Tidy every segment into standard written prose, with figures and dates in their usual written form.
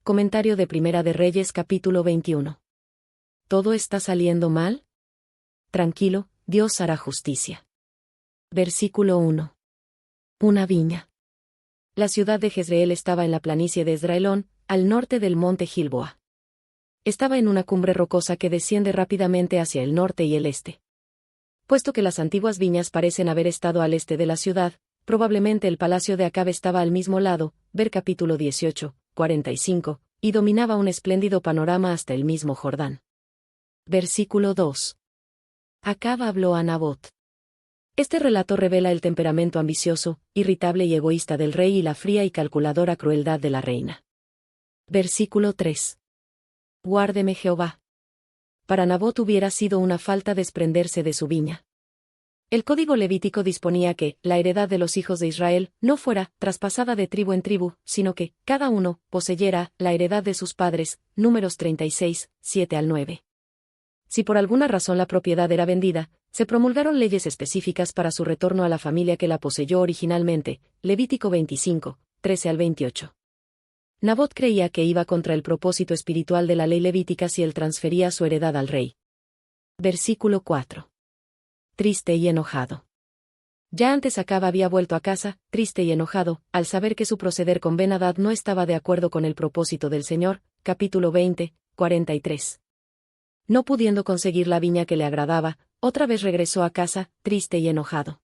Comentario de Primera de Reyes capítulo 21. ¿Todo está saliendo mal? Tranquilo, Dios hará justicia. Versículo 1. Una viña. La ciudad de Jezreel estaba en la planicie de Esdraelón, al norte del monte Gilboa. Estaba en una cumbre rocosa que desciende rápidamente hacia el norte y el este. Puesto que las antiguas viñas parecen haber estado al este de la ciudad, probablemente el palacio de Acab estaba al mismo lado, ver capítulo 18, 45, y dominaba un espléndido panorama hasta el mismo Jordán. Versículo 2. Acab habló a Nabot. Este relato revela el temperamento ambicioso, irritable y egoísta del rey y la fría y calculadora crueldad de la reina. Versículo 3. Guárdeme Jehová. Para Nabot hubiera sido una falta desprenderse de su viña. El código levítico disponía que la heredad de los hijos de Israel no fuera traspasada de tribu en tribu, sino que cada uno poseyera la heredad de sus padres. Números 36, 7 al 9. Si por alguna razón la propiedad era vendida, se promulgaron leyes específicas para su retorno a la familia que la poseyó originalmente. Levítico 25, 13 al 28. Nabot creía que iba contra el propósito espiritual de la ley levítica si él transfería su heredad al rey. Versículo 4. Triste y enojado. Ya antes Acab había vuelto a casa, triste y enojado, al saber que su proceder con Ben-Hadad no estaba de acuerdo con el propósito del Señor. Capítulo 20, 43. No pudiendo conseguir la viña que le agradaba, otra vez regresó a casa, triste y enojado.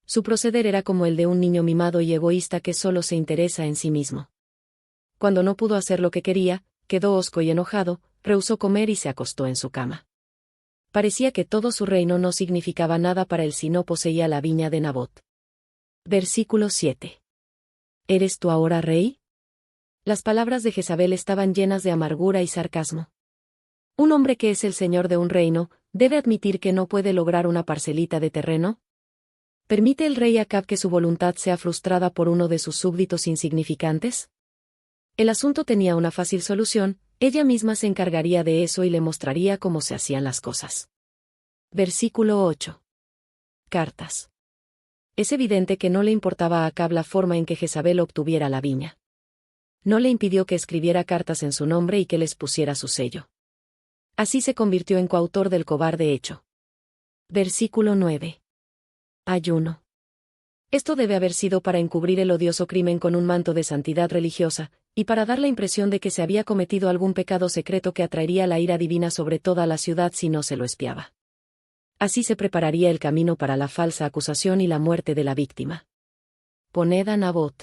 Su proceder era como el de un niño mimado y egoísta que solo se interesa en sí mismo. Cuando no pudo hacer lo que quería, quedó hosco y enojado, rehusó comer y se acostó en su cama. Parecía que todo su reino no significaba nada para él si no poseía la viña de Nabot. Versículo 7. ¿Eres tú ahora rey? Las palabras de Jezabel estaban llenas de amargura y sarcasmo. ¿Un hombre que es el señor de un reino, debe admitir que no puede lograr una parcelita de terreno? ¿Permite el rey Acab que su voluntad sea frustrada por uno de sus súbditos insignificantes? El asunto tenía una fácil solución. Ella misma se encargaría de eso y le mostraría cómo se hacían las cosas. Versículo 8. Cartas. Es evidente que no le importaba a Acab la forma en que Jezabel obtuviera la viña. No le impidió que escribiera cartas en su nombre y que les pusiera su sello. Así se convirtió en coautor del cobarde hecho. Versículo 9. Ayuno. Esto debe haber sido para encubrir el odioso crimen con un manto de santidad religiosa, y para dar la impresión de que se había cometido algún pecado secreto que atraería la ira divina sobre toda la ciudad si no se lo espiaba. Así se prepararía el camino para la falsa acusación y la muerte de la víctima. Poned a Nabot.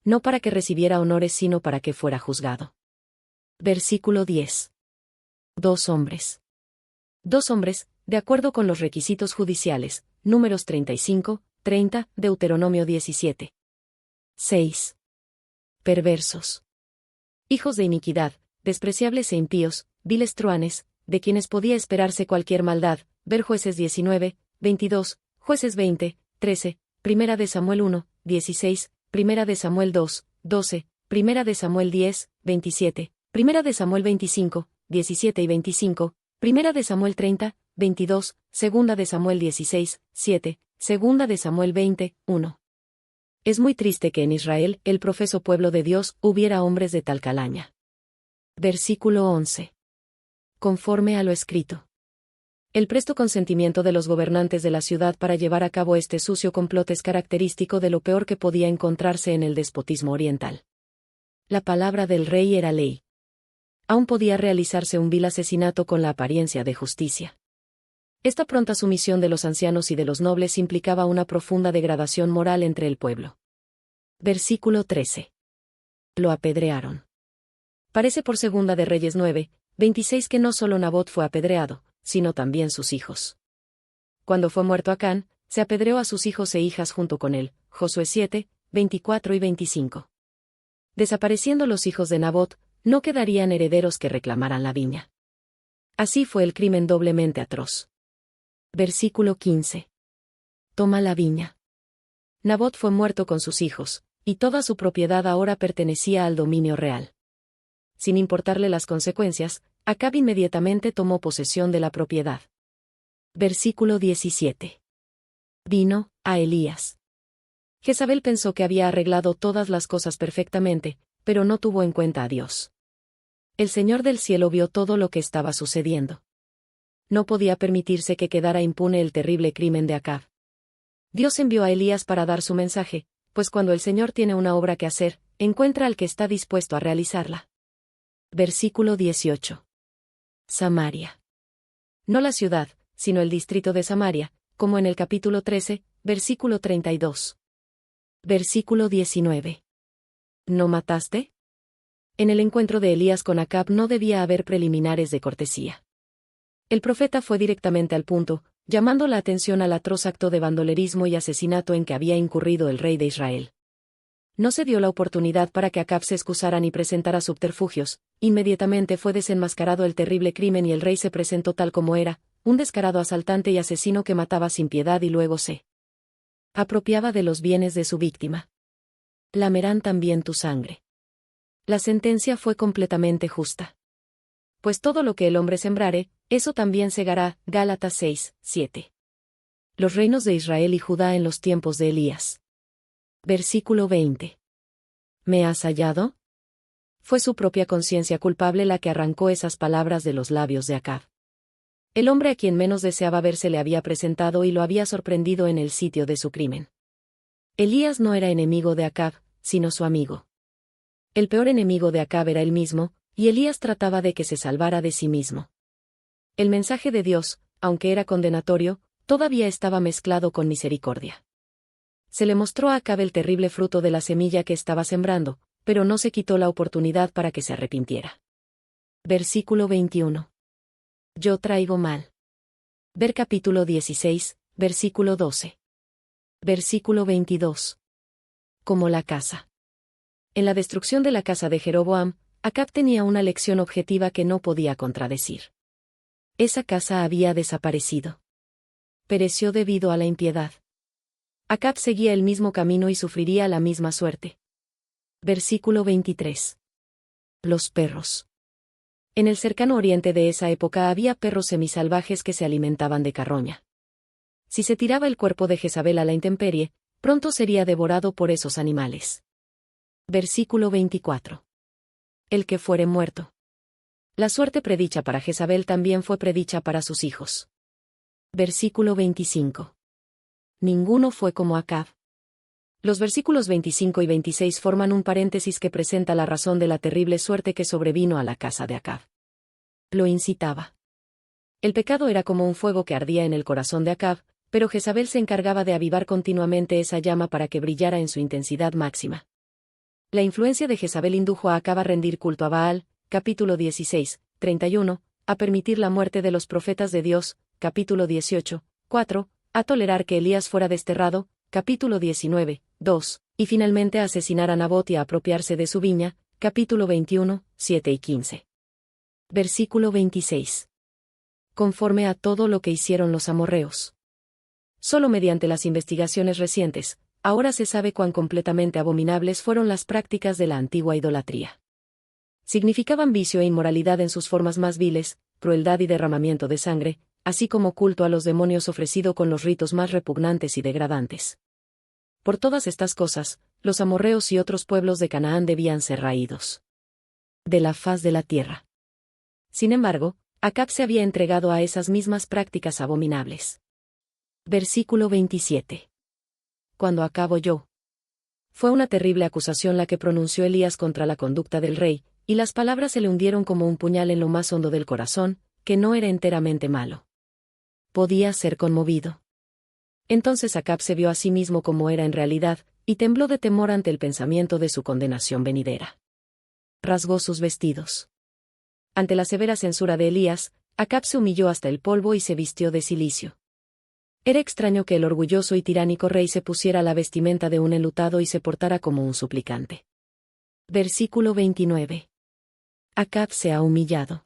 No para que recibiera honores sino para que fuera juzgado. Versículo 10. Dos hombres, de acuerdo con los requisitos judiciales. Números 35, 30, Deuteronomio 17. 6. Perversos. Hijos de iniquidad, despreciables e impíos, viles truanes, de quienes podía esperarse cualquier maldad. Ver Jueces 19, 22, Jueces 20, 13, Primera de Samuel 1, 16, Primera de Samuel 2, 12, Primera de Samuel 10, 27, Primera de Samuel 25, 17 y 25, Primera de Samuel 30, 22, Segunda de Samuel 16, 7, Segunda de Samuel 20, 1. Es muy triste que en Israel, el profeso pueblo de Dios, hubiera hombres de tal calaña. Versículo 11. Conforme a lo escrito. El presto consentimiento de los gobernantes de la ciudad para llevar a cabo este sucio complot es característico de lo peor que podía encontrarse en el despotismo oriental. La palabra del rey era ley. Aún podía realizarse un vil asesinato con la apariencia de justicia. Esta pronta sumisión de los ancianos y de los nobles implicaba una profunda degradación moral entre el pueblo. Versículo 13. Lo apedrearon. Parece por Segunda de Reyes 9, 26 que no solo Nabot fue apedreado, sino también sus hijos. Cuando fue muerto Acán, se apedreó a sus hijos e hijas junto con él. Josué 7, 24 y 25. Desapareciendo los hijos de Nabot, no quedarían herederos que reclamaran la viña. Así fue el crimen doblemente atroz. Versículo 15. Toma la viña. Nabot fue muerto con sus hijos, y toda su propiedad ahora pertenecía al dominio real. Sin importarle las consecuencias, Acab inmediatamente tomó posesión de la propiedad. Versículo 17. Vino a Elías. Jezabel pensó que había arreglado todas las cosas perfectamente, pero no tuvo en cuenta a Dios. El Señor del cielo vio todo lo que estaba sucediendo. No podía permitirse que quedara impune el terrible crimen de Acab. Dios envió a Elías para dar su mensaje, pues cuando el Señor tiene una obra que hacer, encuentra al que está dispuesto a realizarla. Versículo 18. Samaria. No la ciudad, sino el distrito de Samaria, como en el capítulo 13, versículo 32. Versículo 19. ¿No mataste? En el encuentro de Elías con Acab no debía haber preliminares de cortesía. El profeta fue directamente al punto, llamando la atención al atroz acto de bandolerismo y asesinato en que había incurrido el rey de Israel. No se dio la oportunidad para que Acab se excusara ni presentara subterfugios, inmediatamente fue desenmascarado el terrible crimen y el rey se presentó tal como era, un descarado asaltante y asesino que mataba sin piedad y luego se apropiaba de los bienes de su víctima. Lamerán también tu sangre. La sentencia fue completamente justa. Pues todo lo que el hombre sembrare, eso también segará. Gálatas 6, 7. Los reinos de Israel y Judá en los tiempos de Elías. Versículo 20. ¿Me has hallado? Fue su propia conciencia culpable la que arrancó esas palabras de los labios de Acab. El hombre a quien menos deseaba ver se le había presentado y lo había sorprendido en el sitio de su crimen. Elías no era enemigo de Acab, sino su amigo. El peor enemigo de Acab era él mismo, y Elías trataba de que se salvara de sí mismo. El mensaje de Dios, aunque era condenatorio, todavía estaba mezclado con misericordia. Se le mostró a Acab el terrible fruto de la semilla que estaba sembrando, pero no se quitó la oportunidad para que se arrepintiera. Versículo 21. Yo traigo mal. Ver capítulo 16, versículo 12. Versículo 22. Como la casa. En la destrucción de la casa de Jeroboam, Acab tenía una lección objetiva que no podía contradecir. Esa casa había desaparecido. Pereció debido a la impiedad. Acab seguía el mismo camino y sufriría la misma suerte. Versículo 23. Los perros. En el cercano oriente de esa época había perros semisalvajes que se alimentaban de carroña. Si se tiraba el cuerpo de Jezabel a la intemperie, pronto sería devorado por esos animales. Versículo 24. El que fuere muerto. La suerte predicha para Jezabel también fue predicha para sus hijos. Versículo 25. Ninguno fue como Acab. Los versículos 25 y 26 forman un paréntesis que presenta la razón de la terrible suerte que sobrevino a la casa de Acab. Lo incitaba. El pecado era como un fuego que ardía en el corazón de Acab, pero Jezabel se encargaba de avivar continuamente esa llama para que brillara en su intensidad máxima. La influencia de Jezabel indujo a Acab a rendir culto a Baal, capítulo 16, 31, a permitir la muerte de los profetas de Dios, capítulo 18, 4, a tolerar que Elías fuera desterrado, capítulo 19, 2, y finalmente a asesinar a Nabot y a apropiarse de su viña, capítulo 21, 7 y 15. Versículo 26. Conforme a todo lo que hicieron los amorreos. Solo mediante las investigaciones recientes, ahora se sabe cuán completamente abominables fueron las prácticas de la antigua idolatría. Significaban vicio e inmoralidad en sus formas más viles, crueldad y derramamiento de sangre, así como culto a los demonios ofrecido con los ritos más repugnantes y degradantes. Por todas estas cosas, los amorreos y otros pueblos de Canaán debían ser raídos de la faz de la tierra. Sin embargo, Acab se había entregado a esas mismas prácticas abominables. Versículo 27. Cuando Acab oyó. Fue una terrible acusación la que pronunció Elías contra la conducta del rey, y las palabras se le hundieron como un puñal en lo más hondo del corazón, que no era enteramente malo. Podía ser conmovido. Entonces Acab se vio a sí mismo como era en realidad, y tembló de temor ante el pensamiento de su condenación venidera. Rasgó sus vestidos. Ante la severa censura de Elías, Acab se humilló hasta el polvo y se vistió de cilicio. Era extraño que el orgulloso y tiránico rey se pusiera la vestimenta de un enlutado y se portara como un suplicante. Versículo 29. Acab se ha humillado.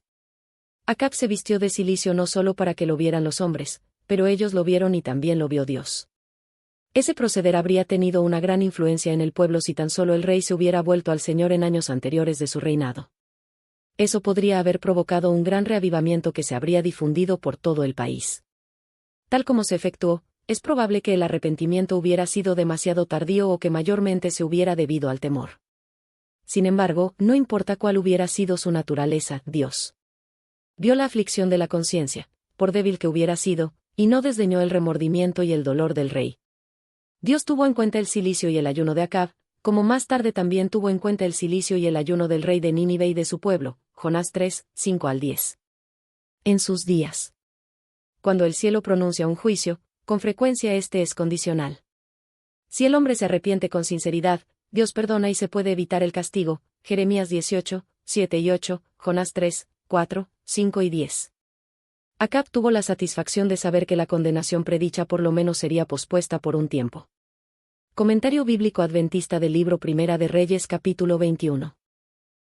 Acab se vistió de cilicio no solo para que lo vieran los hombres, pero ellos lo vieron y también lo vio Dios. Ese proceder habría tenido una gran influencia en el pueblo si tan solo el rey se hubiera vuelto al Señor en años anteriores de su reinado. Eso podría haber provocado un gran reavivamiento que se habría difundido por todo el país. Tal como se efectuó, es probable que el arrepentimiento hubiera sido demasiado tardío o que mayormente se hubiera debido al temor. Sin embargo, no importa cuál hubiera sido su naturaleza, Dios vio la aflicción de la conciencia, por débil que hubiera sido, y no desdeñó el remordimiento y el dolor del rey. Dios tuvo en cuenta el cilicio y el ayuno de Acab, como más tarde también tuvo en cuenta el cilicio y el ayuno del rey de Nínive y de su pueblo. Jonás 3, 5-10. En sus días. Cuando el cielo pronuncia un juicio, con frecuencia este es condicional. Si el hombre se arrepiente con sinceridad, Dios perdona y se puede evitar el castigo. Jeremías 18, 7-8, Jonás 3, 4, 5-10. Acab tuvo la satisfacción de saber que la condenación predicha por lo menos sería pospuesta por un tiempo. Comentario bíblico adventista del libro Primera de Reyes capítulo 21.